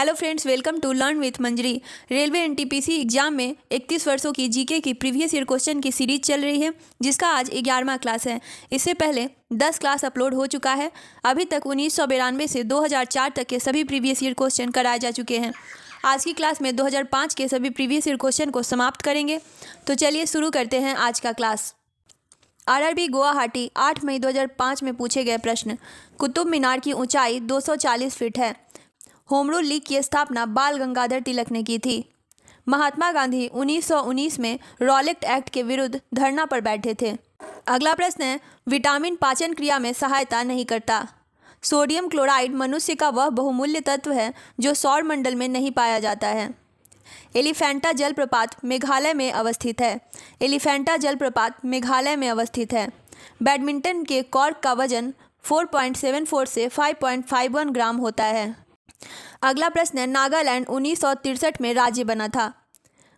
Hello friends, welcome to learn with Manjari. Railway NTPC exam में 31 वर्षों की जीके की प्रीवियस ईयर क्वेश्चन की सीरीज चल रही है, जिसका आज 11वां क्लास है। इससे पहले 10 क्लास अपलोड हो चुका है। अभी तक 1992 से 2004 तक के सभी प्रीवियस ईयर क्वेश्चन कराए जा चुके हैं। आज की क्लास में 2005 के सभी प्रीवियस ईयर क्वेश्चन को समाप्त करेंगे। तो चलिए शुरू करते हैं आज का क्लास। आरआरबी गुवाहाटी 8 मई 2005 में पूछे गए प्रश्न। कुतुब मीनार की ऊंचाई 240 फीट है। होम रूल लीग की स्थापना बाल गंगाधर तिलक ने की थी। महात्मा गांधी 1919 में रॉलेट एक्ट के विरुद्ध धरना पर बैठे थे। अगला प्रश्न है, विटामिन पाचन क्रिया में सहायता नहीं करता। सोडियम क्लोराइड मनुष्य का वह बहुमूल्य तत्व है जो सौर मंडल में नहीं पाया जाता है। एलिफेंटा जलप्रपात मेघालय में अवस्थित है। एलिफेंटा जलप्रपात मेघालय में अवस्थित है। बैडमिंटन के कॉर्क का वजन 4.74 से 5.51 ग्राम होता है। अगला प्रश्न है, नागालैंड 1963 में राज्य बना था।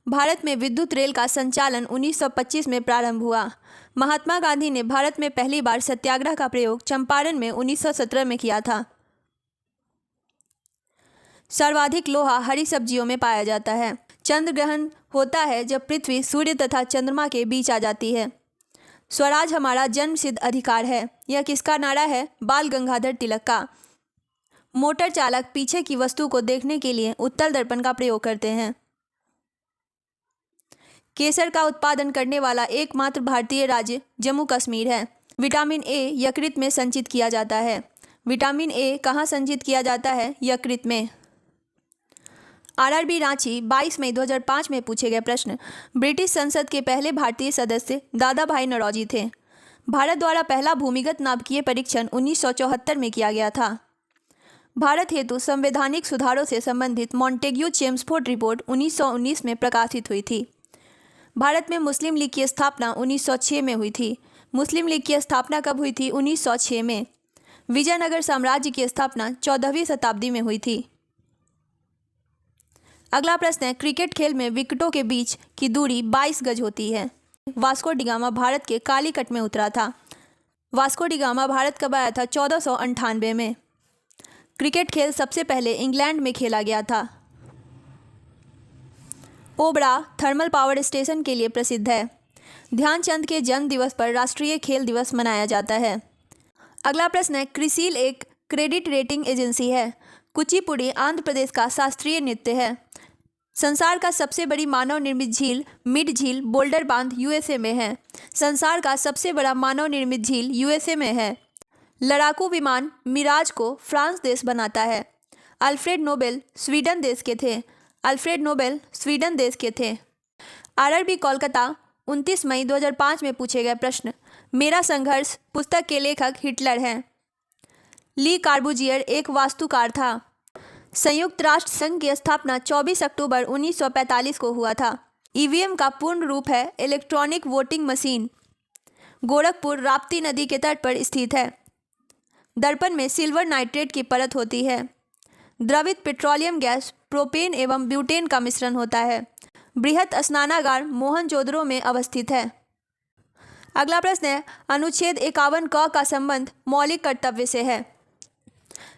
भारत में विद्युत रेल का संचालन 1925 में प्रारंभ हुआ। महात्मा गांधी ने भारत में पहली बार सत्याग्रह का प्रयोग चंपारण में 1917 में किया था। सर्वाधिक लोहा हरी सब्जियों में पाया जाता है। चंद्र ग्रहण होता है जब पृथ्वी सूर्य तथा चंद्रमा के बीच आ जाती है। स्वराज हमारा जन्मसिद्ध अधिकार है, यह किसका नारा है? बाल गंगाधर तिलक का। मोटर चालक पीछे की वस्तु को देखने के लिए उत्तल दर्पण का प्रयोग करते हैं। केसर का उत्पादन करने वाला एकमात्र भारतीय राज्य जम्मू कश्मीर है। विटामिन ए यकृत में संचित किया जाता है। विटामिन ए कहाँ संचित किया जाता है? यकृत में। आरआरबी रांची 22 मई 2005 में पूछे गए प्रश्न। ब्रिटिश संसद के पहले भारतीय सदस्य दादा भाई नौरोजी थे। भारत द्वारा पहला भूमिगत नाभिकीय परीक्षण 1974 में किया गया था। भारत हेतु संवैधानिक सुधारों से संबंधित मॉन्टेग्यू चेम्सफोर्ड रिपोर्ट 1919 में प्रकाशित हुई थी। भारत में मुस्लिम लीग की स्थापना 1906 में हुई थी। मुस्लिम लीग की स्थापना कब हुई थी? 1906 में। विजयनगर साम्राज्य की स्थापना 14वीं शताब्दी में हुई थी। अगला प्रश्न है, क्रिकेट खेल में विकेटों के बीच की दूरी 22 गज होती है। वास्को डी गामा भारत के कालीकट में उतरा था। वास्को डी गामा भारत कब आया था? 1498 में। क्रिकेट खेल सबसे पहले इंग्लैंड में खेला गया था। ओबरा थर्मल पावर स्टेशन के लिए प्रसिद्ध है। ध्यानचंद के जन्म दिवस पर राष्ट्रीय खेल दिवस मनाया जाता है। अगला प्रश्न है, क्रिसील एक क्रेडिट रेटिंग एजेंसी है। कुचिपुड़ी आंध्र प्रदेश का शास्त्रीय नृत्य है। संसार का सबसे बड़ी मानव निर्मित झील मिड झील बोल्डर बांध यूएसए में है। संसार का सबसे बड़ा मानव निर्मित झील यूएसए में है। लड़ाकू विमान मिराज को फ्रांस देश बनाता है। अल्फ्रेड नोबेल स्वीडन देश के थे। अल्फ्रेड नोबेल स्वीडन देश के थे। आरआरबी कोलकाता 29 मई 2005 में पूछे गए प्रश्न। मेरा संघर्ष पुस्तक के लेखक हिटलर हैं। ली कार्बूजियर एक वास्तुकार था। संयुक्त राष्ट्र संघ की स्थापना 24 अक्टूबर 1945 को हुआ था। ईवीएम का पूर्ण रूप है electronic voting machine. Gorakhpur Rapti नदी के तट पर स्थित है। दर्पण में सिल्वर नाइट्रेट की परत होती है। द्रवित पेट्रोलियम गैस प्रोपेन एवं ब्यूटेन का मिश्रण होता है। बृहत स्नानागार मोहनजोदड़ो में अवस्थित है। अगला प्रश्न है, अनुच्छेद 51 क का संबंध मौलिक कर्तव्य से है।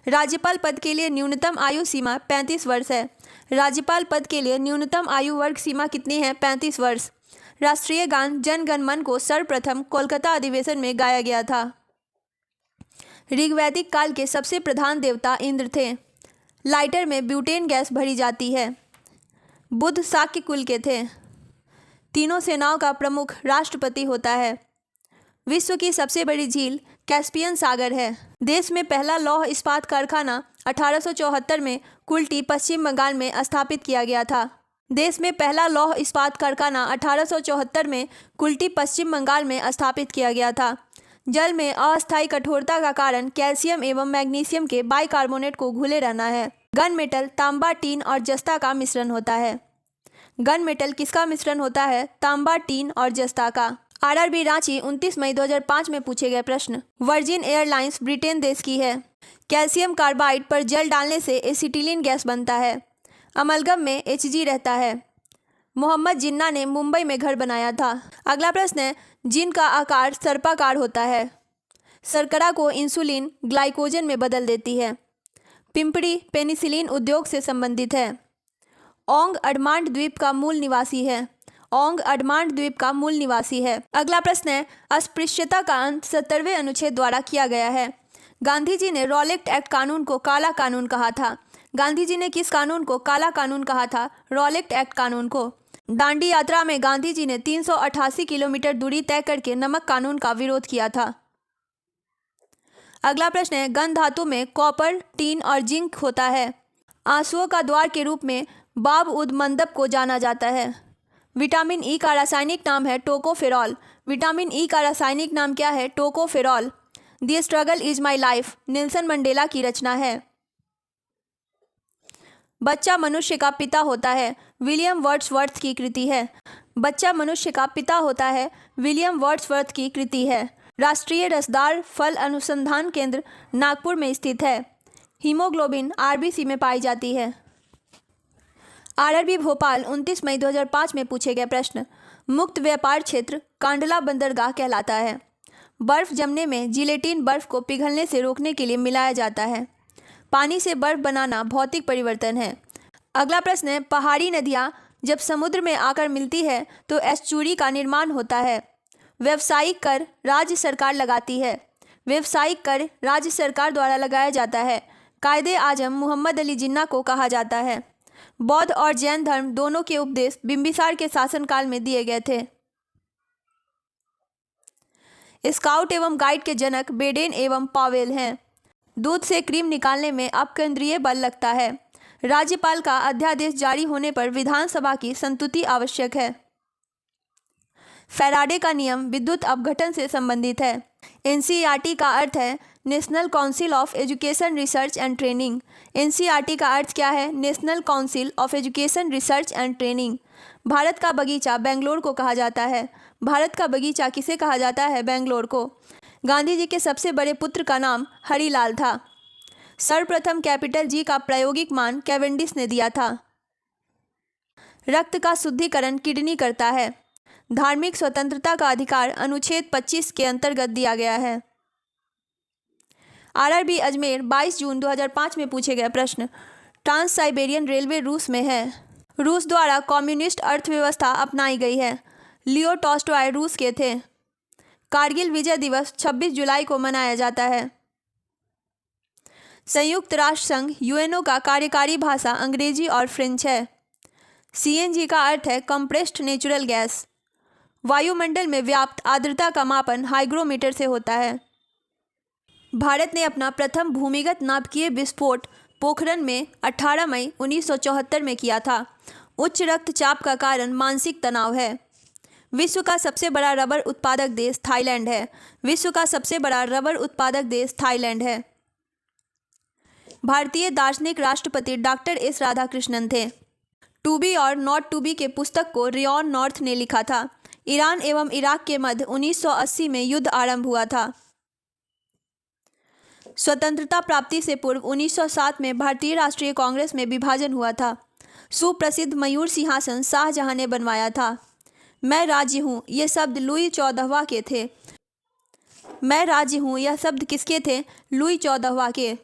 राज्यपाल पद के लिए न्यूनतम आयु सीमा 35 वर्ष है। राज्यपाल पद के लिए न्यूनतम आयु वर्ग सीमा कितनी है? 35 वर्ष। राष्ट्रीय गान जन गण मन को सर्वप्रथम कोलकाता अधिवेशन में गाया गया था। ऋग्वैदिक काल के सबसे प्रधान देवता इंद्र थे। लाइटर में ब्यूटेन गैस भरी जाती है। बुद्ध शाक्य कुल के थे। तीनों सेनाओं का प्रमुख राष्ट्रपति होता है। विश्व की सबसे बड़ी झील कैस्पियन सागर है। देश में पहला लौह इस्पात कारखाना 1874 में कुल्टी पश्चिम बंगाल में स्थापित किया गया था। देश में पहला लौह इस्पात कारखाना 1874 में कुल्टी पश्चिम बंगाल में स्थापित किया गया था। जल में अस्थायी कठोरता का कारण कैल्शियम एवं मैग्नीशियम के बाइकार्बोनेट को घुले रहना है। गन मेटल तांबा टीन और जस्ता का मिश्रण होता है। गन मेटल किसका मिश्रण होता है? तांबा टीन और जस्ता का। आरआरबी रांची 29 मई 2005 में पूछे गए प्रश्न। वर्जिन एयरलाइंस ब्रिटेन देश की है। कैल्शियम कार्बाइड पर जल डालने से एसिटिलीन गैस बनता है। अमलगम में Hg रहता है। मोहम्मद जिन्ना ने मुंबई में घर बनाया था। अगला प्रश्न है, जिन का आकार सर्पाकार होता है। शर्करा को इंसुलिन ग्लाइकोजन में बदल देती है। पिंपरी पेनिसिलिन उद्योग से संबंधित है। ओंग अंडमान द्वीप का मूल निवासी है। ओंग अंडमान द्वीप का मूल निवासी है। अगला प्रश्न है, अस्पृश्यता का अंत 70वें अनुच्छेद द्वारा किया गया है। गांधी जी ने रॉलेट एक्ट कानून को काला कानून कहा था। गांधी जी ने किस कानून को काला कानून कहा था? रॉलेट एक्ट कानून को। दांडी यात्रा में गांधी जी ने 388 किलोमीटर दूरी तय करके नमक कानून का विरोध किया था। अगला प्रश्न है, गंध धातु में कॉपर, टीन और जिंक होता है। आंसुओं का द्वार के रूप में बाब उद मंदब को जाना जाता है। विटामिन ई का रासायनिक नाम है टोकोफेरॉल। विटामिन ई का रासायनिक नाम क्या है? Tocopherol. The struggle is my life Nelson Mandela की रचना है। बच्चा मनुष्य का पिता होता है, विलियम वर्ड्सवर्थ की कृति है। बच्चा मनुष्य का पिता होता है, विलियम वर्ड्सवर्थ की कृति है। राष्ट्रीय रसदार फल अनुसंधान केंद्र नागपुर में स्थित है। हीमोग्लोबिन आरबीसी में पाई जाती है। आरआरबी भोपाल 29 मई 2005 में पूछे गए प्रश्न। मुक्त व्यापार क्षेत्र कांडला बंदरगाह कहलाता है। बर्फ जमने में जिलेटिन बर्फ को पिघलने से रोकने के लिए मिलाया जाता है। पानी से बर्फ बनाना भौतिक परिवर्तन है। अगला प्रश्न है, पहाड़ी नदियाँ जब समुद्र में आकर मिलती है तो एस्चुरी का निर्माण होता है। व्यावसायिक कर राज्य सरकार लगाती है। व्यावसायिक कर राज्य सरकार द्वारा लगाया जाता है। कायदे आजम मोहम्मद अली जिन्ना को कहा जाता है। बौद्ध और जैन धर्म दोनों के उपदेश बिंबिसार के शासनकाल में दिए गए थे। स्काउट एवं गाइड के जनक बेडेन एवं पावेल हैं। दूध से क्रीम निकालने में अपकेंद्रीय बल लगता है। राज्यपाल का अध्यादेश जारी होने पर विधानसभा की संतुति आवश्यक है। फैराडे का नियम विद्युत अपघटन से संबंधित है। एनसीईआरटी का अर्थ है national council of education research and training. NCERT का अर्थ क्या है? National council of education research and training. Bharat का बगीचा बेंगलोर को कहा जाता है। भारत का बगीचा किसे कहा जाता है? बेंगलोर को। गांधी जी के सबसे बड़े पुत्र का नाम हरिलाल था। सर्वप्रथम कैपिटल जी का प्रायोगिक मान कैवेंडिश ने दिया था। रक्त का शुद्धिकरण किडनी करता है। धार्मिक स्वतंत्रता का अधिकार अनुच्छेद 25 के अंतर्गत दिया गया है। आरआरबी अजमेर 22 जून 2005 में पूछे गए प्रश्न। ट्रांस साइबेरियन रेलवे रूस में है। रूस द्वारा कम्युनिस्ट अर्थव्यवस्था अपनाई गई है। लियो टॉल्स्टॉय रूस के थे। कारगिल विजय दिवस 26 जुलाई को मनाया जाता है। संयुक्त राष्ट्र संघ यूएनओ का कार्यकारी भाषा अंग्रेजी और फ्रेंच है। सीएनजी का अर्थ है कंप्रेस्ड नेचुरल गैस। वायुमंडल में व्याप्त आर्द्रता का मापन हाइग्रोमीटर से होता है। भारत ने अपना प्रथम भूमिगत नाभिकीय विस्फोट पोखरण में 18 मई 1974 में किया था। उच्च रक्तचाप का कारण मानसिक तनाव है। विश्व का सबसे बड़ा रबर उत्पादक देश थाईलैंड है। विश्व का सबसे बड़ा रबर उत्पादक देश थाईलैंड है। भारतीय दार्शनिक राष्ट्रपति डॉक्टर एस राधाकृष्णन थे। टू बी और नॉट टू बी के पुस्तक को रियॉन नॉर्थ ने लिखा था। ईरान एवं इराक के मध्य 1980 में युद्ध आरंभ हुआ था। स्वतंत्रता प्राप्ति से पूर्व 1907 में भारतीय राष्ट्रीय कांग्रेस में विभाजन हुआ था। सुप्रसिद्ध मयूर सिंहासन शाहजहां ने बनवाया था। मैं राज्य हूँ ये शब्द लुई 14वां के थे। मैं राज्य हूँ यह शब्द किसके थे? लुई 14वां के।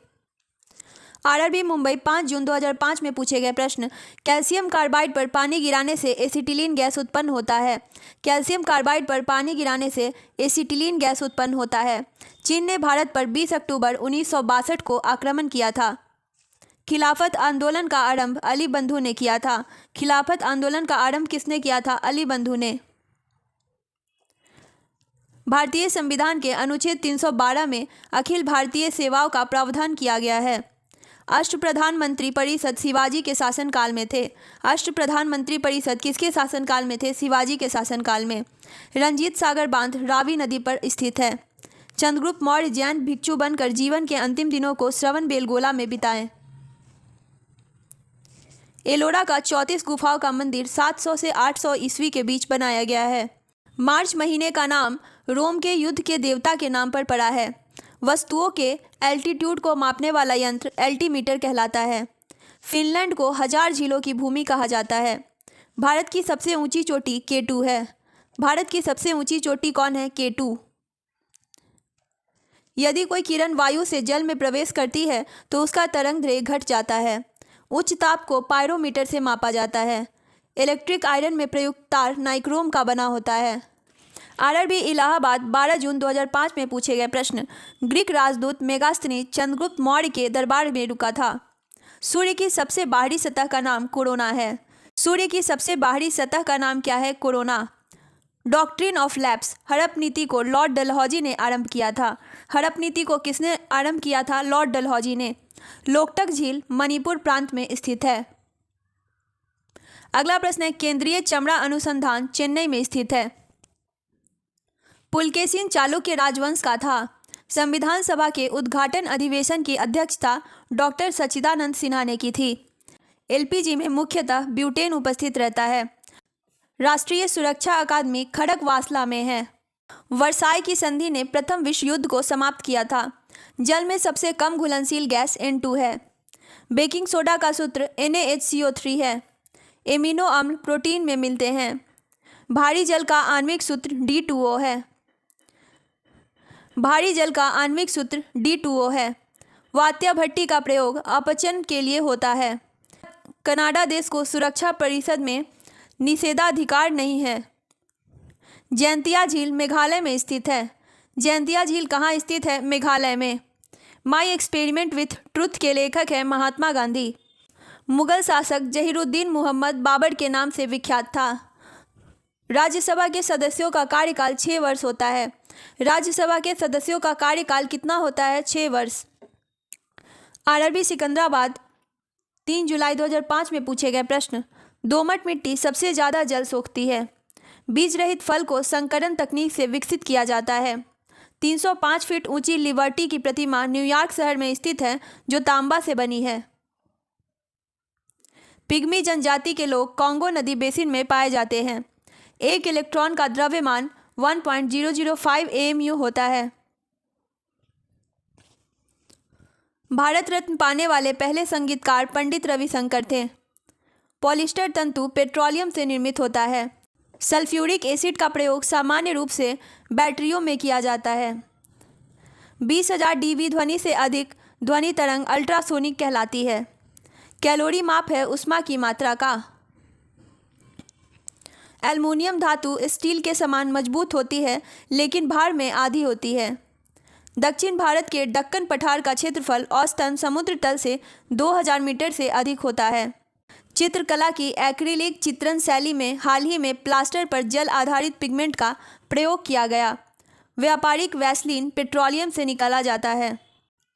आरआरबी मुंबई 5 जून 2005 में पूछे गए प्रश्न। कैल्शियम कार्बाइड पर पानी गिराने से एसिटिलीन गैस उत्पन्न होता है। कैल्शियम कार्बाइड पर पानी गिराने से एसिटिलीन गैस उत्पन्न होता है। चीन ने भारत पर 20 अक्टूबर 1962 को आक्रमण किया था। खिलाफत आंदोलन का आरंभ अली बंधु ने किया था। खिलाफत आंदोलन का आरंभ किसने किया था? अली बंधु ने। भारतीय संविधान के अनुच्छेद 312 में अखिल भारतीय सेवाओं का प्रावधान किया गया है। अष्टप्रधान मंत्री परिषद शिवाजी के शासनकाल में थे। अष्टप्रधान मंत्री परिषद किसके शासनकाल में थे? शिवाजी के शासनकाल में। रंजीत सागर बांध रावी नदी पर स्थित है। चंद्रगुप्त मौर्य जैन भिक्षु बनकर जीवन के अंतिम दिनों को श्रवणबेलगोला में बिताएं। एलोरा का 34 गुफाओं का मंदिर 700 से 800 ईस्वी के बीच बनाया गया है। मार्च महीने का नाम रोम के युद्ध के देवता के नाम पर पड़ा है। वस्तुओं के एल्टीट्यूड को मापने वाला यंत्र एल्टीमीटर कहलाता है। फिनलैंड को 1000 झीलों की भूमि कहा जाता है। भारत की सबसे ऊंची चोटी K2 है। भारत की सबसे ऊंची चोटी कौन है? K2। यदि कोई किरण वायु से जल में प्रवेश करती है तो उसका तरंगदैर्घ्य घट जाता है। उच्च ताप को पायरोमीटर से मापा जाता है। इलेक्ट्रिक आयरन में प्रयुक्त तार नाइक्रोम का बना होता है। आरआरबी इलाहाबाद 12 जून 2005 में पूछे गए प्रश्न। ग्रीक राजदूत मेगास्थनीज चंद्रगुप्त मौर्य के दरबार में रुका था। सूर्य की सबसे बाहरी सतह का नाम कोरोना है। सूर्य की सबसे बाहरी सतह का नाम क्या है? कोरोना। डॉक्ट्रिन ऑफ लैप्स हड़प नीति को लॉर्ड डलहौजी ने आरंभ किया था। हड़प नीति को किसने आरंभ किया था? लॉर्ड डलहौजी ने। लोकटक झील मणिपुर प्रांत में स्थित है। अगला प्रश्न है, केंद्रीय चमड़ा अनुसंधान चेन्नई में स्थित है। पुलकेशिन चालुक्य राजवंश का था। संविधान सभा के उद्घाटन अधिवेशन की अध्यक्षता डॉक्टर सच्चिदानंद सिन्हा ने की थी। एलपीजी में मुख्यतः ब्यूटेन उपस्थित रहता है। राष्ट्रीय सुरक्षा अकादमी खड़गवासला में है। वर्साई की संधि ने प्रथम विश्व युद्ध को समाप्त किया था। जल में सबसे कम घुलनशील गैस N2 है। बेकिंग सोडा का सूत्र NaHCO3 है। एमिनो अम्ल प्रोटीन में मिलते हैं। भारी जल का आणविक सूत्र D2O है। भारी जल का आणविक सूत्र D2O है। वात्या भट्टी का प्रयोग अपचन के लिए होता है। कनाडा देश को सुरक्षा परिषद में निषेधाधिकार नहीं है। जैंतिया झील मेघालय में स्थित है। जैंतिया झील कहाँ स्थित है? मेघालय में। माई एक्सपेरिमेंट विथ ट्रुथ के लेखक है महात्मा गांधी। मुगल शासक जहीरुद्दीन मोहम्मद बाबर के नाम से विख्यात था। राज्यसभा के सदस्यों का कार्यकाल 6 वर्ष होता है। राज्यसभा के सदस्यों का कार्यकाल कितना होता है? 6 वर्ष। आरआरबी सिकंदराबाद 3 जुलाई 2005 में पूछे गए प्रश्न। दोमट मिट्टी सबसे ज़्यादा जल सोखती है। बीज रहित फल को संकरण तकनीक से विकसित किया जाता है। 305 फीट ऊंची लिबर्टी की प्रतिमा न्यूयॉर्क शहर में स्थित है, जो तांबा से बनी है। पिग्मी जनजाति के लोग कांगो नदी बेसिन में पाए जाते हैं। एक इलेक्ट्रॉन का द्रव्यमान 1.005 AMU होता है। भारत रत्न पाने वाले पहले संगीतकार पंडित रविशंकर थे। पॉलिस्टर तंतु पेट्रोलियम से निर्मित होता है। सल्फ्यूरिक एसिड का प्रयोग सामान्य रूप से बैटरियों में किया जाता है। 20,000 dB ध्वनि से अधिक ध्वनि तरंग अल्ट्रासोनिक कहलाती है। कैलोरी माप है ऊष्मा की मात्रा का। एल्युमिनियम धातु स्टील के समान मजबूत होती है, लेकिन भार में आधी होती है। दक्षिण भारत के दक्कन पठार का क्षेत्रफल औसतन समुद्र तल से 2000 मीटर से अधिक होता है। चित्रकला की एक्रिलिक चित्रण शैली में हाल ही में प्लास्टर पर जल आधारित पिगमेंट का प्रयोग किया गया। व्यापारिक वैसलीन पेट्रोलियम से निकाला जाता है।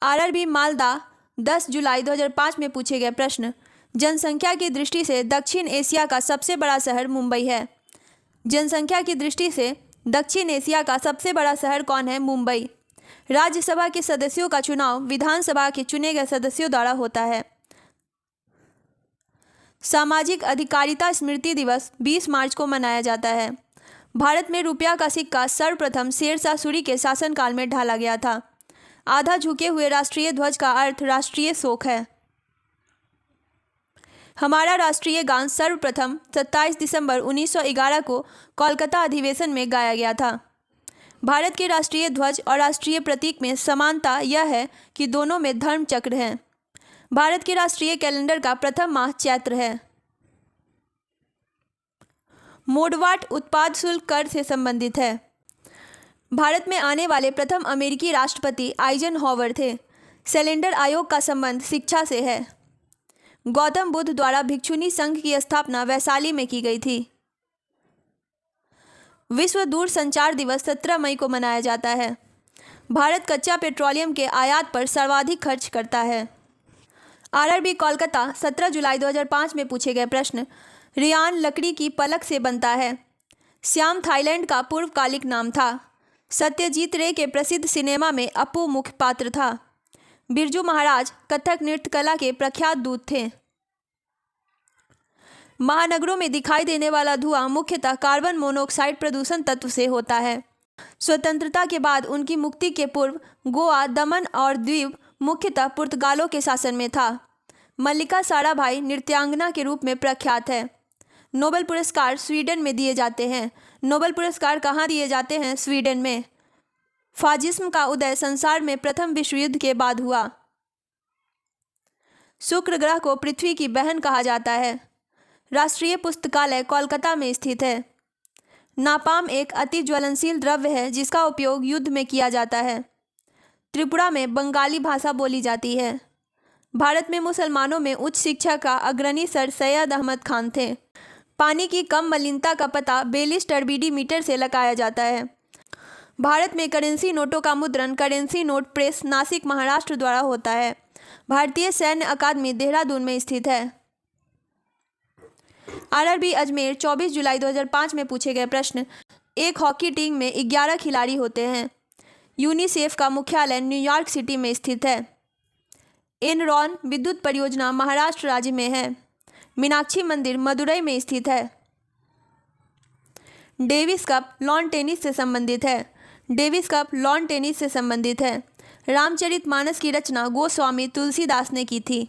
आरआरबी मालदा 10 जुलाई 2005 में पूछे गए प्रश्न। जनसंख्या की दृष्टि से दक्षिण एशिया का सबसे बड़ा शहर मुंबई है। जनसंख्या की दृष्टि से दक्षिण एशिया का सबसे बड़ा शहर कौन है? मुंबई। राज्यसभा के सदस्यों का चुनाव विधानसभा के चुने गए सदस्यों द्वारा होता है। सामाजिक अधिकारिता स्मृति दिवस 20 मार्च को मनाया जाता है। भारत में रुपया का सिक्का सर्वप्रथम शेरशाह सूरी के शासनकाल में ढाला गया था। आधा झुके हुए राष्ट्रीय ध्वज का अर्थ राष्ट्रीय शोक है। हमारा राष्ट्रीय गान सर्वप्रथम 27 दिसंबर 1911 को कोलकाता अधिवेशन में गाया गया था। भारत के राष्ट्रीय ध्वज और राष्ट्रीय प्रतीक में समानता यह है कि दोनों में धर्म चक्र है। भारत के राष्ट्रीय कैलेंडर का प्रथम माह चैत्र है। मोडवाट उत्पाद शुल्क कर से संबंधित है। भारत में आने वाले प्रथम अमेरिकी राष्ट्रपति आइजनहॉवर थे। सिलेंडर आयोग का संबंध शिक्षा से है। गौतम बुद्ध द्वारा भिक्षुणी संघ की स्थापना वैशाली में की गई थी। विश्व दूरसंचार दिवस 17 मई को मनाया जाता है। भारत कच्चा पेट्रोलियम के आयात पर सर्वाधिक खर्च करता है। आरआरबी कोलकाता 17 जुलाई 2005 में पूछे गए प्रश्न। रियान लकड़ी की पलक से बनता है। श्याम थाईलैंड का पूर्वकालिक नाम था। सत्यजीत रे के प्रसिद्ध सिनेमा में अपू मुख्य पात्र था। बिरजू महाराज कथक नृत्य कला के प्रख्यात दूत थे। महानगरों में दिखाई देने वाला धुआं मुख्यतः कार्बन मोनोऑक्साइड प्रदूषण तत्व से होता है। स्वतंत्रता के बाद उनकी मुक्ति के पूर्व गोवा, दमन और द्वीप मुख्यतः पुर्तगालों के शासन में था। मल्लिका साराभाई नृत्यांगना के रूप में प्रख्यात है। नोबेल पुरस्कार स्वीडन में दिए जाते हैं। नोबेल पुरस्कार कहाँ दिए जाते हैं? स्वीडन में। फाजिज्म का उदय संसार में प्रथम विश्व युद्ध के बाद हुआ। शुक्र ग्रह को पृथ्वी की बहन कहा जाता है। राष्ट्रीय पुस्तकालय कोलकाता में स्थित है। नापाम एक अति ज्वलनशील द्रव्य है जिसका उपयोग युद्ध में किया जाता है। त्रिपुरा में बंगाली भाषा बोली जाती है। भारत में मुसलमानों में उच्च शिक्षा का अग्रणी सर सैयद अहमद खान थे। पानी की कम मलिनता का पता 42 टर्बीडी मीटर से लगाया जाता है। भारत में करेंसी नोटों का मुद्रण currency note press Nashik Maharashtra द्वारा होता है। भारतीय सैन्य अकादमी देहरादून में स्थित है। आरआरबी अजमेर 24 जुलाई 2005 में पूछे गए प्रश्न। एक हॉकी टीम में 11 खिलाड़ी होते हैं। यूनिसेफ का मुख्यालय न्यूयॉर्क सिटी में स्थित है। एनरॉन विद्युत परियोजना महाराष्ट्र राज्य में है। मीनाक्षी मंदिर मदुरई में स्थित है। डेविस कप लॉन टेनिस से संबंधित है। डेविस कप लॉन टेनिस से संबंधित है। रामचरितमानस की रचना गोस्वामी तुलसीदास ने की थी।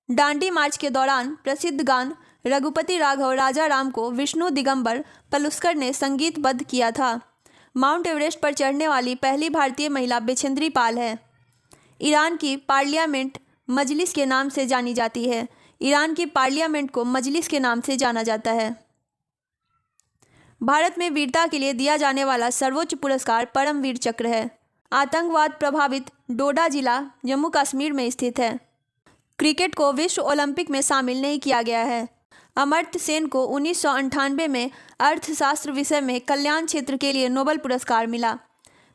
डांडी मार्च के दौरान प्रसिद्ध गान रघुपति राघव राजा राम को विष्णु दिगंबर पलुस्कर ने संगीतबद्ध किया था। माउंट एवरेस्ट पर चढ़ने वाली पहली भारतीय महिला बिछेंद्री पाल है। ईरान की पार्लियामेंट मजलिस के नाम से जानी जाती है। ईरान की पार्लियामेंट को मजलिस के नाम से जाना जाता है। भारत में वीरता के लिए दिया जाने वाला सर्वोच्च पुरस्कार परमवीर चक्र है। आतंकवाद प्रभावित डोडा जिला जम्मू कश्मीर में स्थित है। क्रिकेट को विश्व ओलंपिक में शामिल नहीं किया गया है। अमर्त्य सेन को 1998 में अर्थशास्त्र विषय में कल्याण क्षेत्र के लिए नोबेल पुरस्कार मिला।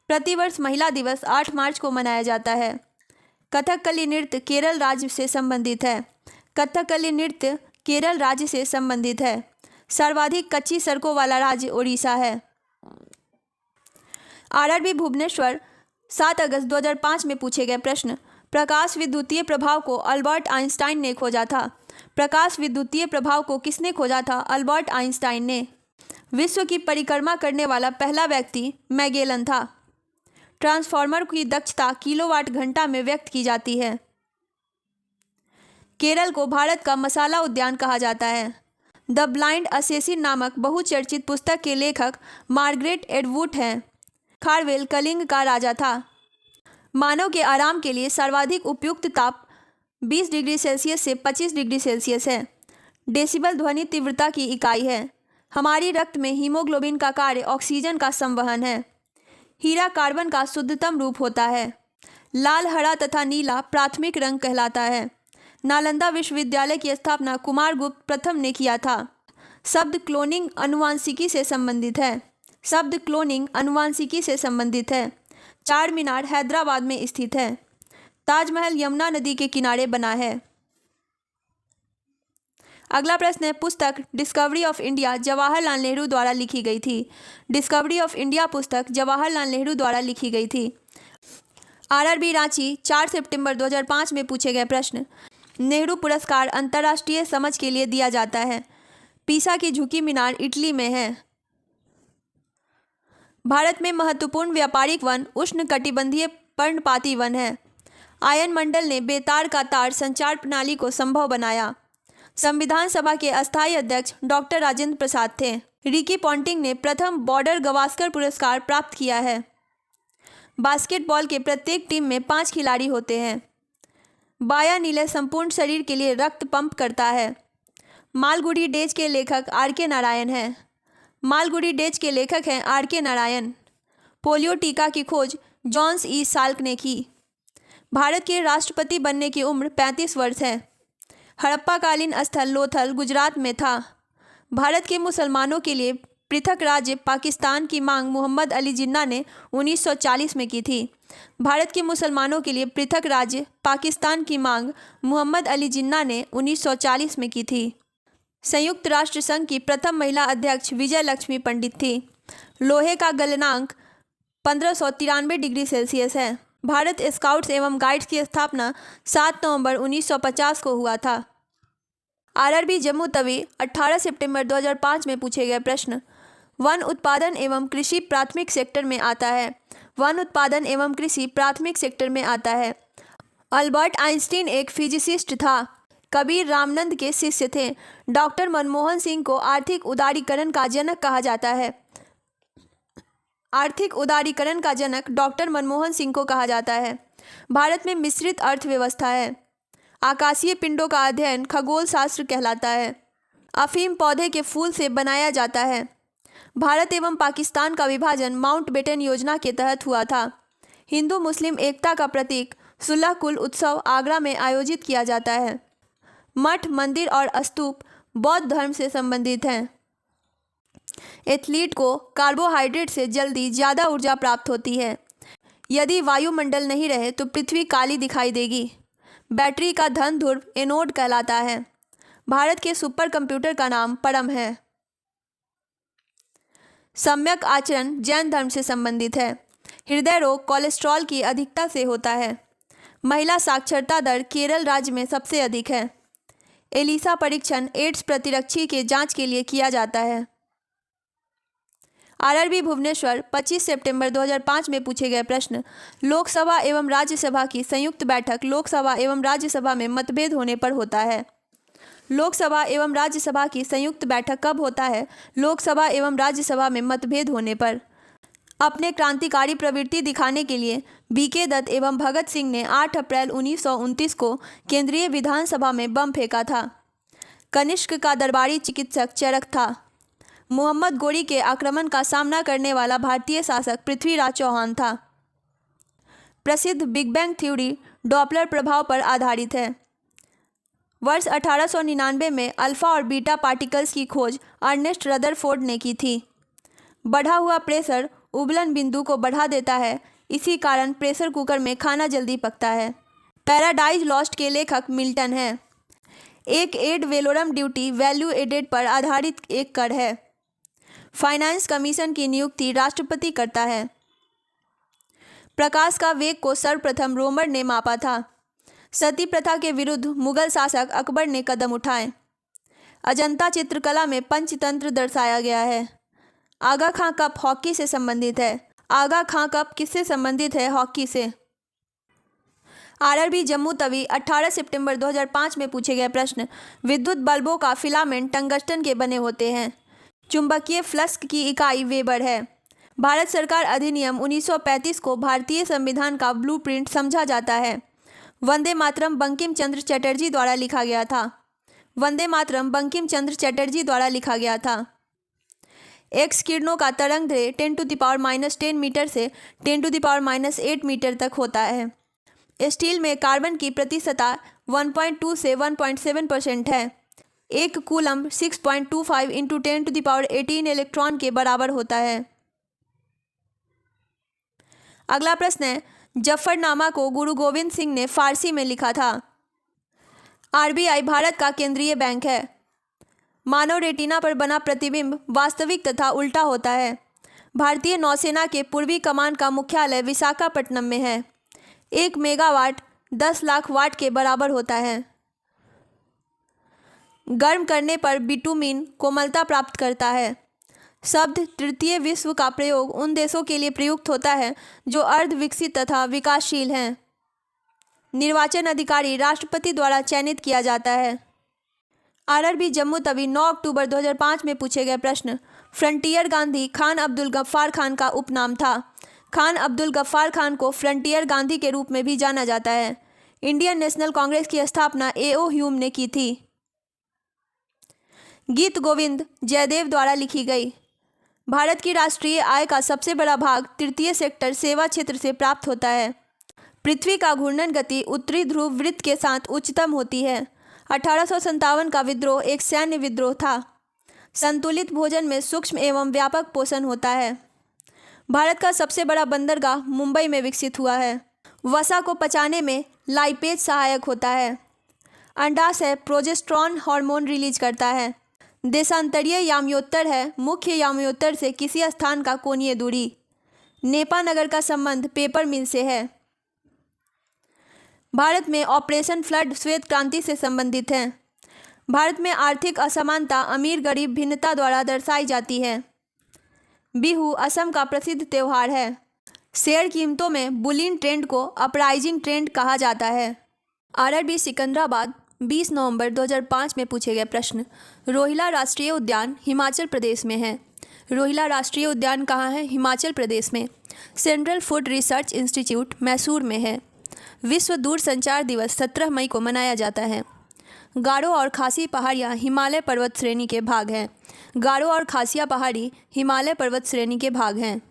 प्रतिवर्ष महिला दिवस 8 मार्च को मनाया जाता है। कथकली नृत्य केरल राज्य से संबंधित है। कथकली नृत्य केरल राज्य से संबंधित है। सर्वाधिक कच्ची सड़कों वाला राज्य ओडिशा है। आरआरबी भुवनेश्वर 7 अगस्त 2005 में पूछे गए प्रश्न। प्रकाश विद्युतीय प्रभाव को अल्बर्ट आइंस्टाइन ने खोजा था। प्रकाश विद्युतीय प्रभाव को किसने खोजा था? अल्बर्ट आइंस्टाइन ने। विश्व की परिक्रमा करने वाला पहला व्यक्ति मैगेलन था। ट्रांसफार्मर की दक्षता किलोवाट घंटा में व्यक्त की जाती है। केरल को भारत का मसाला उद्यान कहा जाता है। द ब्लाइंड असेसिन नामक बहुचर्चित पुस्तक के लेखक मार्गरेट एटवुड हैं। खारवेल कलिंग का राजा था। मानव के आराम के लिए सर्वाधिक उपयुक्त ताप 20 डिग्री सेल्सियस से 25 डिग्री सेल्सियस है। डेसिबल ध्वनि तीव्रता की इकाई है। हमारी रक्त में हीमोग्लोबिन का कार्य ऑक्सीजन का संवहन है। हीरा कार्बन का शुद्धतम रूप होता है। लाल, हरा तथा नीला प्राथमिक रंग कहलाता है। नालंदा विश्वविद्यालय की स्थापना कुमारगुप्त प्रथम ने किया था। शब्द क्लोनिंग आनुवांशिकी से संबंधित है। शब्द क्लोनिंग आनुवांशिकी से संबंधित है। चार मीनार हैदराबाद में स्थित है। ताजमहल यमुना नदी के किनारे बना है। अगला प्रश्न है, पुस्तक discovery of India Jawaharlal Nehru द्वारा लिखी गई थी। डिस्कवरी ऑफ इंडिया पुस्तक जवाहरलाल नेहरू द्वारा लिखी गई थी। आरआरबी रांची 4 सितंबर 2005 में पूछे गए प्रश्न। नेहरू पुरस्कार अंतर्राष्ट्रीय समझ के लिए दिया जाता है। पीसा की झुकी मीनार इटली में है। भारत में महत्वपूर्ण व्यापारिक वन उष्णकटिबंधीय पर्णपाती वन है। आयन मंडल ने बेतार का तार संचार प्रणाली को संभव बनाया। संविधान सभा के अस्थायी अध्यक्ष डॉक्टर राजेंद्र प्रसाद थे। रिकी पॉन्टिंग ने प्रथम बॉर्डर गवास्कर पुरस्कार प्राप्त किया है। बास्केटबॉल के प्रत्येक टीम में 5 खिलाड़ी होते हैं। बाया नीले संपूर्ण शरीर के लिए रक्त पंप करता है। मालगुडी डेज के लेखक आर.के. नारायण हैं। मालगुडी डेज के लेखक हैं आर.के. नारायण। पोलियो टीका की खोज जॉन्स ई साल्क ने की। भारत के राष्ट्रपति बनने की उम्र 35 वर्ष है। हड़प्पाकालीन स्थल लोथल गुजरात में था। भारत के मुसलमानों के लिए पृथक राज्य पाकिस्तान की मांग मोहम्मद अली जिन्ना ने 1940 में की थी। भारत के मुसलमानों के लिए पृथक राज्य पाकिस्तान की मांग मोहम्मद अली जिन्ना ने 1940 में की थी। संयुक्त राष्ट्र संघ की प्रथम महिला अध्यक्ष विजय लक्ष्मी पंडित थी। लोहे का गलनांक 1593 डिग्री सेल्सियस है। भारत स्काउट्स एवं गाइड्स की स्थापना 7 नवंबर 1950 को हुआ था। आरआरबी जम्मू तवी 18 सितंबर 2005 में पूछे गए प्रश्न। वन उत्पादन एवं कृषि प्राथमिक सेक्टर में आता है। वन उत्पादन एवं कृषि प्राथमिक सेक्टर में आता है। अल्बर्ट आइंस्टीन एक फिजिसिस्ट था। कबीर रामनंद के शिष्य थे। डॉक्टर मनमोहन सिंह को आर्थिक उदारीकरण का जनक कहा जाता है। आर्थिक उदारीकरण का जनक डॉक्टर मनमोहन सिंह को कहा जाता है। भारत में मिश्रित अर्थव्यवस्था है। आकाशीय पिंडों का अध्ययन खगोल शास्त्र कहलाता है। अफीम पौधे के फूल से बनाया जाता है। भारत एवं पाकिस्तान का विभाजन माउंटबेटन योजना के तहत हुआ था। हिंदू मुस्लिम एकता का प्रतीक सुलह कुल उत्सव आगरा में आयोजित किया जाता है। मठ, मंदिर और स्तूप बौद्ध धर्म से संबंधित हैं। एथलीट को कार्बोहाइड्रेट से जल्दी ज़्यादा ऊर्जा प्राप्त होती है। यदि वायुमंडल नहीं रहे तो पृथ्वी काली दिखाई देगी। बैटरी का धन ध्रुव एनोड कहलाता है। भारत के सुपर कंप्यूटर का नाम परम है। सम्यक आचरण जैन धर्म से संबंधित है। हृदय रोग कोलेस्ट्रॉल की अधिकता से होता है। महिला साक्षरता दर केरल राज्य में सबसे अधिक है। एलिसा परीक्षण एड्स प्रतिरक्षी के जांच के लिए किया जाता है। आरआरबी भुवनेश्वर 25 सितंबर 2005 में पूछे गए प्रश्न। लोकसभा एवं राज्यसभा की संयुक्त बैठक लोकसभा एवं राज्यसभा में मतभेद होने पर होता है। लोकसभा एवं राज्यसभा की संयुक्त बैठक कब होता है? लोकसभा एवं राज्यसभा में मतभेद होने पर। अपने क्रांतिकारी प्रवृत्ति दिखाने के लिए बीके दत्त एवं भगत सिंह ने 8 अप्रैल 1929 को केंद्रीय विधानसभा में बम फेंका था। कनिष्क का दरबारी चिकित्सक चरक था। मोहम्मद गोरी के आक्रमण का सामना करने वाला भारतीय शासक पृथ्वीराज चौहान था। प्रसिद्ध बिग बैंग थ्योरी डॉपलर प्रभाव पर आधारित है। वर्ष 1899 में अल्फा और बीटा पार्टिकल्स की खोज अर्नेस्ट रदरफोर्ड ने की थी। बढ़ा हुआ प्रेशर उबलन बिंदु को बढ़ा देता है, इसी कारण प्रेशर कुकर में खाना जल्दी पकता है। पैराडाइज लॉस्ट के लेखक मिल्टन है। एक एड वेलोरम ड्यूटी वैल्यू एडेड पर आधारित एक कर है। फाइनेंस कमीशन की नियुक्ति राष्ट्रपति करता है। प्रकाश का वेग को सर्वप्रथम रोमर ने मापा था। सती प्रथा के विरुद्ध मुगल शासक अकबर ने कदम उठाए। अजंता चित्रकला में पंचतंत्र दर्शाया गया है। आगा खां कप हॉकी से संबंधित है। आगा खां कप किससे संबंधित है? हॉकी से। आरआरबी जम्मू तवी 18 सितंबर 2005 में पूछे गए प्रश्न। विद्युत बल्बों का फिलामेंट टंगस्टन के बने होते हैं। चुंबकीय फ्लक्स की इकाई वेबर है। भारत सरकार अधिनियम 1935 को भारतीय संविधान का ब्लूप्रिंट समझा जाता है। वंदे मातरम बंकिम चंद्र चटर्जी द्वारा लिखा गया था। वंदे मातरम बंकिम चंद्र चटर्जी द्वारा लिखा गया था। एक्स किरणों का तरंग दैर्घ्य 10⁻10 मीटर से 10⁻8 मीटर तक होता है। स्टील में कार्बन की प्रतिशतता 1.2 से 1.7% है। एक कूलम्ब 6.25 × 10⁻18 इलेक्ट्रॉन के बराबर होता है। अगला प्रश्न है, जफरनामा को गुरु गोविंद सिंह ने फारसी में लिखा था। आरबीआई भारत का केंद्रीय बैंक है। मानव रेटिना पर बना प्रतिबिंब वास्तविक तथा उल्टा होता है। भारतीय नौसेना के पूर्वी कमान का मुख्यालय विशाखापट्टनम में है। 1 मेगावाट 10 लाख वाट के बराबर होता है। गर्म करने पर बिटुमिन कोमलता प्राप्त करता है। शब्द तृतीय विश्व का प्रयोग उन देशों के लिए प्रयुक्त होता है जो अर्ध विकसित तथा विकासशील हैं। निर्वाचन अधिकारी राष्ट्रपति द्वारा चयनित किया जाता है। आरआरबी जम्मू तवी 9 अक्टूबर 2005 में पूछे गए प्रश्न। फ्रंटियर गांधी खान अब्दुल गफ्फार खान का उपनाम था। खान अब्दुल गफ्फार खान को फ्रंटियर गांधी के रूप में भी जाना जाता है। इंडियन नेशनल कांग्रेस की स्थापना A.O. ह्यूम ने की थी। गीत गोविंद जयदेव द्वारा लिखी गई। भारत की राष्ट्रीय आय का सबसे बड़ा भाग तृतीय सेक्टर सेवा क्षेत्र से प्राप्त होता है। पृथ्वी का घूर्णन गति उत्तरी ध्रुव वृत्त के साथ उच्चतम होती है। 1857 का विद्रोह एक सैन्य विद्रोह था। संतुलित भोजन में सूक्ष्म एवं व्यापक पोषण होता है। भारत का सबसे बड़ा बंदरगाह मुंबई में विकसित हुआ है। वसा को पचाने में लाइपेज सहायक होता है। अंडाशय प्रोजेस्टेरॉन हार्मोन रिलीज करता है। देशांतरीय याम्योत्तर है। मुख्य याम्योत्तर से किसी स्थान का कोणीय दूरी। नेपा नगर का संबंध पेपर मिल से है। भारत में ऑपरेशन फ्लड श्वेत क्रांति से संबंधित है। भारत में आर्थिक असमानता अमीर गरीब भिन्नता द्वारा दर्शाई जाती है। बिहू असम का प्रसिद्ध त्यौहार है। शेयर कीमतों में बुलियन ट्रेंड को अपराइजिंग ट्रेंड कहा जाता है। आरआरबी सिकंदराबाद 20 नवंबर 2005 में पूछे गए प्रश्न। रोहिला राष्ट्रीय उद्यान हिमाचल प्रदेश में है। रोहिला राष्ट्रीय उद्यान कहाँ है? हिमाचल प्रदेश में। Central food research institute Mysore में है। विश्व दूरसंचार दिवस 17 मई को मनाया जाता है। गारो और खासी पहाड़ियाँ हिमालय पर्वत श्रेणी के भाग हैं। गारो और खासिया पहाड़ी हिमालय पर्वत श्रेणी के भाग हैं।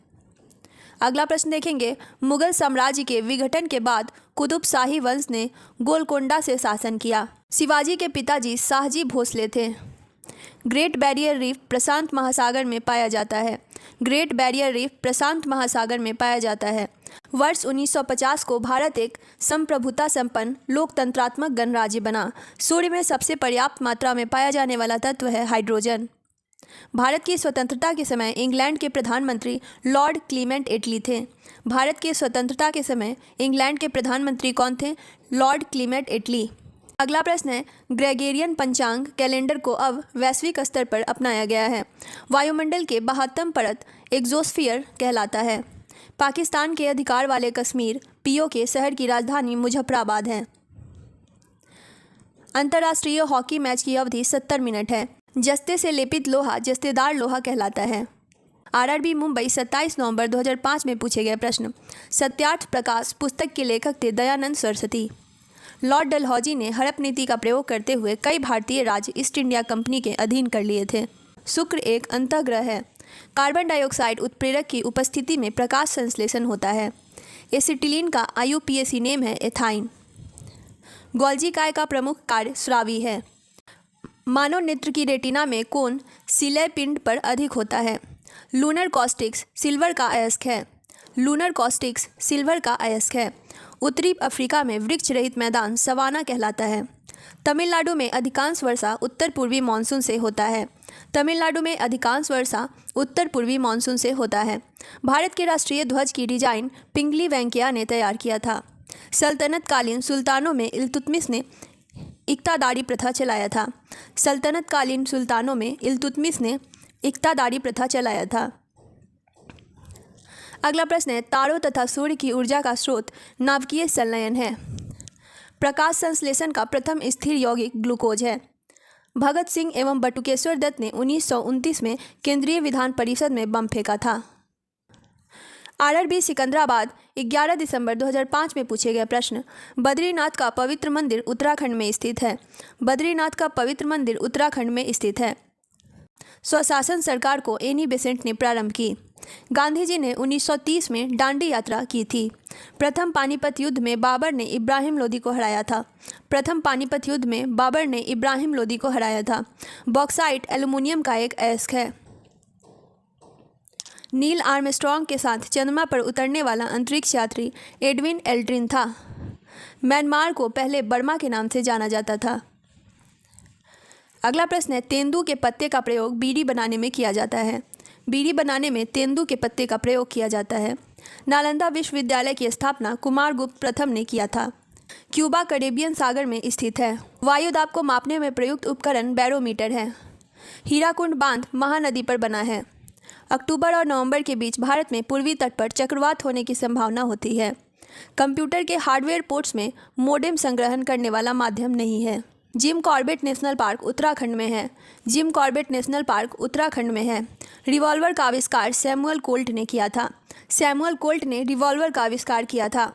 अगला प्रश्न देखेंगे, मुगल साम्राज्य के विघटन के बाद कुतुब शाही वंश ने गोलकोंडा से शासन किया। शिवाजी के पिताजी शाहजी भोसले थे। ग्रेट बैरियर रीफ प्रशांत महासागर में पाया जाता है। ग्रेट बैरियर रीफ प्रशांत महासागर में पाया जाता है। वर्ष 1950 को भारत एक संप्रभुता संपन्न लोकतंत्रात्मक गणराज्य बना। सूर्य में सबसे पर्याप्त मात्रा में पाया जाने वाला तत्व है हाइड्रोजन। भारत की स्वतंत्रता के समय इंग्लैंड के प्रधानमंत्री लॉर्ड क्लीमेंट एटली थे। भारत की स्वतंत्रता के समय इंग्लैंड के प्रधानमंत्री कौन थे? लॉर्ड क्लीमेंट एटली। अगला प्रश्न है, ग्रेगोरियन पंचांग कैलेंडर को अब वैश्विक स्तर पर अपनाया गया है। वायुमंडल के 72 परत एक्सोस्फीयर कहलाता है। पाकिस्तान के अधिकार वाले कश्मीर पीओके शहर की राजधानी मुजफ्फराबाद है। अंतर्राष्ट्रीय हॉकी मैच की अवधि 70 मिनट है। जस्ते से लेपित लोहा जस्तेदार लोहा कहलाता है। आरआरबी मुंबई 27 नवंबर 2005 में पूछे गए प्रश्न। सत्यार्थ प्रकाश पुस्तक के लेखक थे दयानंद सरस्वती। लॉर्ड डलहौजी ने हड़प नीति का प्रयोग करते हुए कई भारतीय राज्य ईस्ट इंडिया कंपनी के अधीन कर लिए थे। शुक्र एक अंतःग्रह है। कार्बन डाइऑक्साइड उत्प्रेरक की उपस्थिति में प्रकाश संश्लेषण होता है। एसिटिलीन का IUPAC नेम है एथाइन। गोल्जी काय का प्रमुख कार्य स्रावी है। मानव नेत्र की रेटिना में कोण शिलय पिंड पर अधिक होता है। लूनर कॉस्टिक्स सिल्वर का अयस्क है। लूनर कॉस्टिक्स सिल्वर का अयस्क है। उत्तरी अफ्रीका में वृक्ष रहित मैदान सवाना कहलाता है। तमिलनाडु में अधिकांश वर्षा उत्तर पूर्वी मानसून से होता है। तमिलनाडु में अधिकांश वर्षा उत्तर पूर्वी मानसून से होता है। भारत के राष्ट्रीय ध्वज की डिजाइन पिंगली वेंकैया ने तैयार किया था। सल्तनतकालीन सुल्तानों में इल्तुतमिश ने इक्तादारी प्रथा चलाया था। सल्तनतकालीन सुल्तानों में इल्तुतमिश ने इक्तादारी प्रथा चलाया था। अगला प्रश्न है, तारों तथा सूर्य की ऊर्जा का स्रोत नाभिकीय संलयन है। प्रकाश संश्लेषण का प्रथम स्थिर यौगिक ग्लूकोज है। भगत सिंह एवं बटुकेश्वर दत्त ने 1929 में केंद्रीय विधान परिषद में बम फेंका था। आरआरबी सिकंदराबाद 11 दिसंबर 2005 में पूछे गए प्रश्न। बद्रीनाथ का पवित्र मंदिर उत्तराखंड में स्थित है। बद्रीनाथ का पवित्र मंदिर उत्तराखंड में स्थित है। स्वशासन सरकार को एनी बेसेंट ने प्रारंभ की। गांधी जी ने 1930 में दांडी यात्रा की थी। प्रथम पानीपत युद्ध में बाबर ने इब्राहिम लोदी को हराया था। प्रथम पानीपत युद्ध में बाबर ने इब्राहिम लोदी को हराया था। बॉक्साइट एल्युमिनियम का एक अयस्क है। नील आर्मस्ट्रॉन्ग के साथ चंद्रमा पर उतरने वाला अंतरिक्ष यात्री एडविन एल्ड्रिन था। म्यांमार को पहले बर्मा के नाम से जाना जाता था। अगला प्रश्न है, तेंदू के पत्ते का प्रयोग बीड़ी बनाने में किया जाता है। बीड़ी बनाने में तेंदू के पत्ते का प्रयोग किया जाता है। नालंदा विश्वविद्यालय की स्थापना कुमारगुप्त प्रथम ने किया था। क्यूबा कैरेबियन सागर में स्थित है। वायु दाब को मापने में प्रयुक्त उपकरण बैरोमीटर है। हीराकुंड बांध महानदी पर बना है। अक्टूबर और नवंबर के बीच भारत में पूर्वी तट पर चक्रवात होने की संभावना होती है। कंप्यूटर के हार्डवेयर पोर्ट्स में मोडेम संग्रहण करने वाला माध्यम नहीं है। Jim Corbett national park Uttarakhand में है। Jim Corbett national park Uttarakhand में है। रिवॉल्वर का आविष्कार सैमुअल कोल्ट ने किया था। सैमुअल कोल्ट ने रिवॉल्वर का आविष्कार किया था।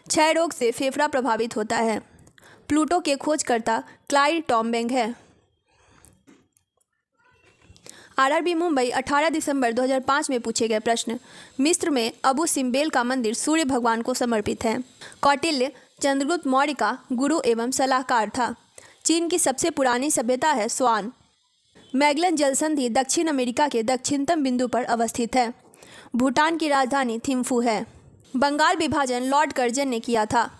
क्षय रोग से फेफड़ा प्रभावित होता है। प्लूटो के खोजकर्ता क्लाइड टॉम्बेंग है। आरआरबी मुंबई 18 दिसंबर 2005 में पूछे गए प्रश्न। मिस्र में अबू सिम्बेल का मंदिर सूर्य भगवान को समर्पित है। कौटिल्य चंद्रगुप्त मौर्य का गुरु एवं सलाहकार था। चीन की सबसे पुरानी सभ्यता है स्वान। मैगलन जलसंधि दक्षिण अमेरिका के दक्षिणतम बिंदु पर अवस्थित है। भूटान की राजधानी थिम्फू है। बंगाल विभाजन लॉर्ड कर्जन ने किया था।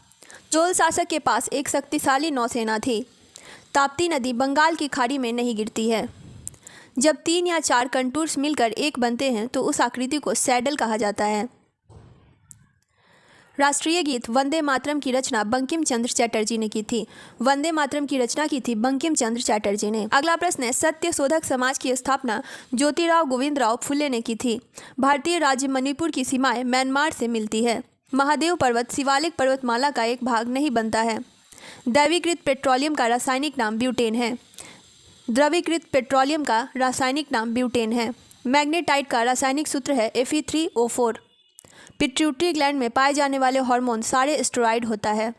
चोल शासक के पास एक शक्तिशाली नौसेना थी। ताप्ती नदी बंगाल की खाड़ी में नहीं गिरती है। जब 3 या 4 कंटूर्स मिलकर एक बनते हैं तो उस आकृति को सैडल कहा जाता है। राष्ट्रीय गीत वंदे मातरम की रचना बंकिम चंद्र चटर्जी ने की थी। वंदे मातरम की रचना की थी बंकिम चंद्र चटर्जी ने। अगला प्रश्न है, सत्य शोधक समाज की स्थापना ज्योतिराव गोविंदराव फुले ने की थी। भारतीय राज्य मणिपुर की सीमाएं म्यांमार से मिलती है। महादेव पर्वत शिवालिक पर्वतमाला का एक भाग नहीं बनता है। दैवीकृत पेट्रोलियम का रासायनिक नाम ब्यूटेन है। द्रवीकृत पेट्रोलियम का रासायनिक नाम ब्यूटेन है। मैग्नेटाइट का रासायनिक सूत्र है Fe3O4। पिट्यूटरी ग्लैंड में पाए जाने वाले हार्मोन सारे स्टेरॉइड होता है।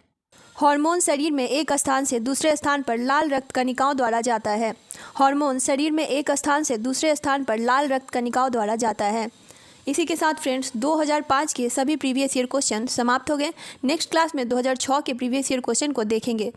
हार्मोन शरीर में एक स्थान से दूसरे स्थान पर लाल रक्त कणिकाओं द्वारा जाता है। हार्मोन शरीर में एक स्थान से दूसरे स्थान पर लाल रक्त कणिकाओं द्वारा जाता है। इसी के साथ फ्रेंड्स 2005 के सभी प्रीवियस ईयर क्वेश्चन समाप्त हो गए। नेक्स्ट क्लास में 2006 के प्रीवियस ईयर क्वेश्चन को देखेंगे।